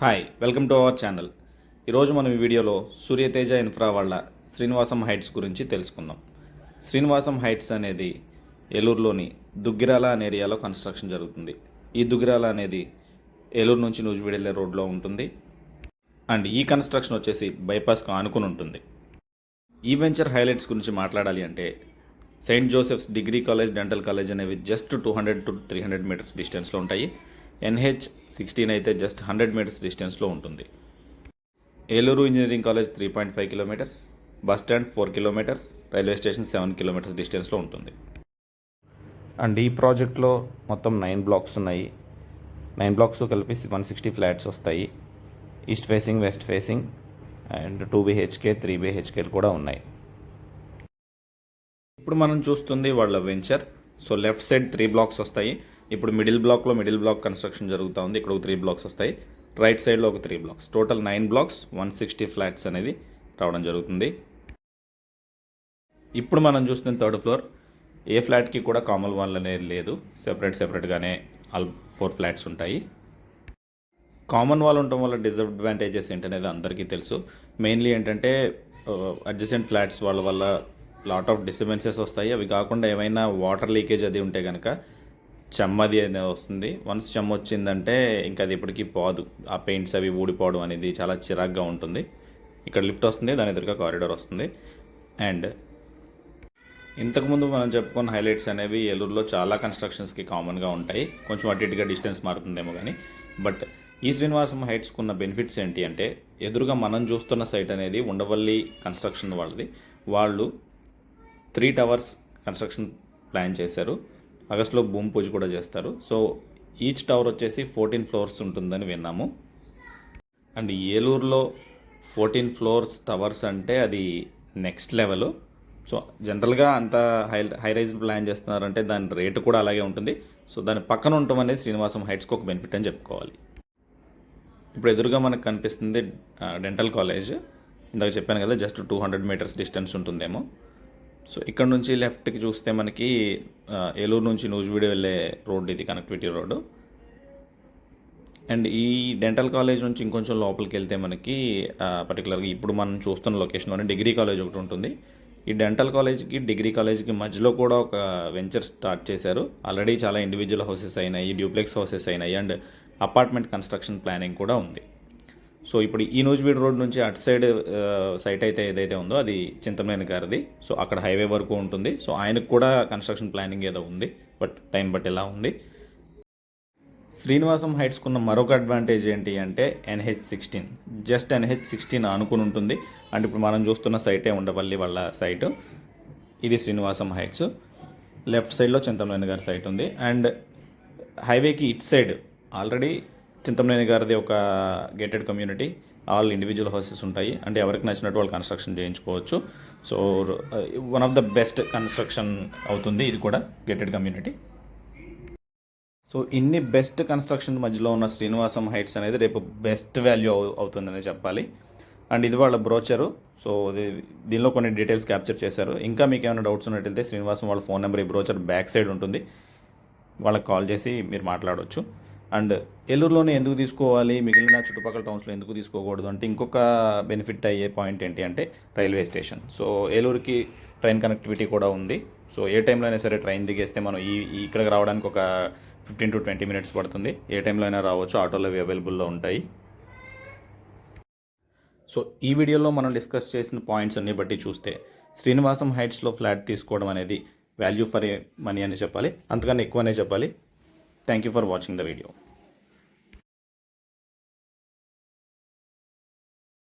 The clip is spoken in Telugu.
Hi welcome to our channel. ఈరోజు మనం ఈ వీడియోలో సూర్యతేజ ఇన్ఫ్రా వాళ్ళ శ్రీనివాసం హైట్స్ గురించి తెలుసుకుందాం. శ్రీనివాసం హైట్స్ అనేది ఏలూరులోని దుగ్గిరాల అనే ఏరియాలో కన్స్ట్రక్షన్ జరుగుతుంది. ఈ దుగ్గిరాల అనేది ఏలూరు నుంచి నూజివీడు వెళ్ళే రోడ్లో ఉంటుంది అండ్ ఈ కన్స్ట్రక్షన్ వచ్చేసి బైపాస్కి ఆనుకుని ఉంటుంది. ఈ వెంచర్ హైలైట్స్ గురించి మాట్లాడాలి అంటే Saint Joseph's degree college, dental college అనేవి జస్ట్ 200 to 300 మీటర్స్ డిస్టెన్స్లో ఉంటాయి. NH16 అయితే జస్ట్ 100 మీటర్స్ డిస్టెన్స్లో ఉంటుంది. Eluru engineering college 3.5 kilometres, bus stand 4 kilometres, railway station 7 kilometres డిస్టెన్స్లో ఉంటుంది. అండ్ ఈ ప్రాజెక్ట్లో మొత్తం 9 బ్లాక్స్ ఉన్నాయి. 9 బ్లాక్స్ కలిపి 160 ఫ్లాట్స్ వస్తాయి. East facing, west facing and 2 BHK 3 BHK కూడా ఉన్నాయి. ఇప్పుడు మనం చూస్తుంది వాళ్ళ venture. So left side 3 blocks వస్తాయి. ఇప్పుడు మిడిల్ బ్లాక్ కన్స్ట్రక్షన్ జరుగుతూ ఉంది. ఇక్కడ 3 బ్లాక్స్ వస్తాయి. రైట్ సైడ్లో 3 బ్లాక్స్, టోటల్ 9 బ్లాక్స్, 160 ఫ్లాట్స్ అనేది రావడం జరుగుతుంది. ఇప్పుడు మనం చూస్తున్న 3rd ఫ్లోర్. ఏ ఫ్లాట్కి కూడా కామన్ వాల్ అనేది లేదు, సెపరేట్గానే ఆల్ 4 ఫ్లాట్స్ ఉంటాయి. కామన్ వాల్ ఉండటం వల్ల డిసడ్వాంటేజెస్ ఏంటనేది అందరికీ తెలుసు. మెయిన్లీ ఏంటంటే అడ్జసెంట్ ఫ్లాట్స్ వాళ్ళ వల్ల లాట్ ఆఫ్ డిస్టర్బెన్సెస్ వస్తాయి. అవి కాకుండా ఏమైనా వాటర్ లీకేజ్ అది ఉంటే కనుక చెమ్మది అనేది వస్తుంది. వన్స్ చెమ్మ వచ్చిందంటే ఇంకా అది ఎప్పటికీ పోదు. ఆ పెయింట్స్ అవి ఊడిపోవడం అనేది చాలా చిరాగ్గా ఉంటుంది. ఇక్కడ లిఫ్ట్ వస్తుంది, దాని ఎదురుగా కారిడార్ వస్తుంది. అండ్ ఇంతకుముందు మనం చెప్పుకున్న హైలైట్స్ అనేవి ఏలూరులో చాలా కన్స్ట్రక్షన్స్కి కామన్గా ఉంటాయి. కొంచెం అటు ఇటుగా డిస్టెన్స్ మారుతుందేమో కానీ, బట్ ఈ శ్రీనివాసం హైట్స్కి ఉన్న బెనిఫిట్స్ ఏంటి అంటే ఎదురుగా మనం చూస్తున్న సైట్ అనేది ఉండవల్లి కన్స్ట్రక్షన్ వాళ్ళది. వాళ్ళు 3 టవర్స్ కన్స్ట్రక్షన్ ప్లాన్ చేశారు. ఆగస్టులో భూమి పూజ కూడా చేస్తారు. సో ఈచ్ టవర్ వచ్చేసి 14 ఫ్లోర్స్ ఉంటుందని విన్నాము. అండ్ ఏలూరులో 14 ఫ్లోర్స్ టవర్స్ అంటే అది నెక్స్ట్ లెవెల్. సో జనరల్గా అంత హై రైజ్ ప్లాన్ చేస్తున్నారంటే దాని రేటు కూడా అలాగే ఉంటుంది. సో దాని పక్కన ఉండటం అనేది శ్రీనివాసం హైట్స్కి ఒక బెనిఫిట్ అని చెప్పుకోవాలి. ఇప్పుడు ఎదురుగా మనకు కనిపిస్తుంది డెంటల్ కాలేజ్. ఇందాక చెప్పాను కదా, జస్ట్ 200 మీటర్స్ డిస్టెన్స్ ఉంటుందేమో. సో ఇక్కడ నుంచి లెఫ్ట్కి చూస్తే మనకి ఏలూరు నుంచి నూజివీడు వెళ్ళే రోడ్, ఇది కనెక్టివిటీ రోడ్డు. అండ్ ఈ డెంటల్ కాలేజ్ నుంచి ఇంకొంచెం లోపలికి వెళ్తే మనకి పర్టికులర్గా ఇప్పుడు మనం చూస్తున్న లొకేషన్లోనే డిగ్రీ కాలేజ్ ఒకటి ఉంటుంది. ఈ డెంటల్ కాలేజ్కి, డిగ్రీ కాలేజ్కి మధ్యలో కూడా ఒక వెంచర్ స్టార్ట్ చేశారు. ఆల్రెడీ చాలా ఇండివిజువల్ హౌసెస్ అయినాయి, డ్యూప్లెక్స్ హౌసెస్ అయినాయి అండ్ అపార్ట్మెంట్ కన్స్ట్రక్షన్ ప్లానింగ్ కూడా ఉంది. సో ఇప్పుడు ఈ నూజివీడు రోడ్ నుంచి అటు సైడ్ సైట్ అయితే ఏదైతే ఉందో అది చింతమనేని గారిది. సో అక్కడ హైవే వరకు ఉంటుంది. సో ఆయనకు కూడా కన్స్ట్రక్షన్ ప్లానింగ్ ఏదో ఉంది, బట్ టైం బట్టి ఎలా ఉంది. శ్రీనివాసం హైట్స్కున్న మరొక అడ్వాంటేజ్ ఏంటి అంటే NH16, జస్ట్ NH16 ఆనుకుని ఉంటుంది. అండ్ ఇప్పుడు మనం చూస్తున్న సైటే ఉండవల్లి వాళ్ళ సైటు. ఇది శ్రీనివాసం హైట్స్. లెఫ్ట్ సైడ్లో చింతమనేని గారి సైట్ ఉంది. అండ్ హైవేకి ఇట్ సైడ్ ఆల్రెడీ చింతమనేని గారిది ఒక gated community, all individual houses ఉంటాయి. అంటే ఎవరికి నచ్చినట్టు వాళ్ళు కన్స్ట్రక్షన్ చేయించుకోవచ్చు. So one of the best construction అవుతుంది ఇది కూడా, గేటెడ్ కమ్యూనిటీ. సో ఇన్ని బెస్ట్ కన్స్ట్రక్షన్ మధ్యలో ఉన్న శ్రీనివాసం హైట్స్ అనేది రేపు బెస్ట్ వాల్యూ అవుతుందని చెప్పాలి. అండ్ ఇది వాళ్ళ బ్రోచరు. సో దీనిలో కొన్ని డీటెయిల్స్ క్యాప్చర్ చేశారు. ఇంకా మీకు ఏమైనా డౌట్స్ ఉన్నట్టయితే శ్రీనివాసం వాళ్ళ ఫోన్ నెంబర్ ఈ బ్రోచర్ బ్యాక్ సైడ్ ఉంటుంది, వాళ్ళకి కాల్ చేసి మీరు మాట్లాడవచ్చు. అండ్ ఏలూరులోనే ఎందుకు తీసుకోవాలి, మిగిలిన చుట్టుపక్కల టౌన్స్లో ఎందుకు తీసుకోకూడదు అంటే ఇంకొక బెనిఫిట్ అయ్యే పాయింట్ ఏంటి అంటే రైల్వే స్టేషన్. సో ఏలూరుకి ట్రైన్ కనెక్టివిటీ కూడా ఉంది. సో ఏ టైంలో అయినా సరే ట్రైన్ దిగేస్తే మనం ఇక్కడికి రావడానికి ఒక 15 to 20 మినిట్స్ పడుతుంది. ఏ టైంలో అయినా రావచ్చు, ఆటోలు అవి అవైలబుల్లో ఉంటాయి. సో ఈ వీడియోలో మనం డిస్కస్ చేసిన పాయింట్స్ అన్ని బట్టి చూస్తే శ్రీనివాసం హైట్స్లో ఫ్లాట్ తీసుకోవడం అనేది వాల్యూ ఫర్ మనీ అని చెప్పాలి, అంతకన్నా ఎక్కువనే చెప్పాలి. Thank you for watching the video.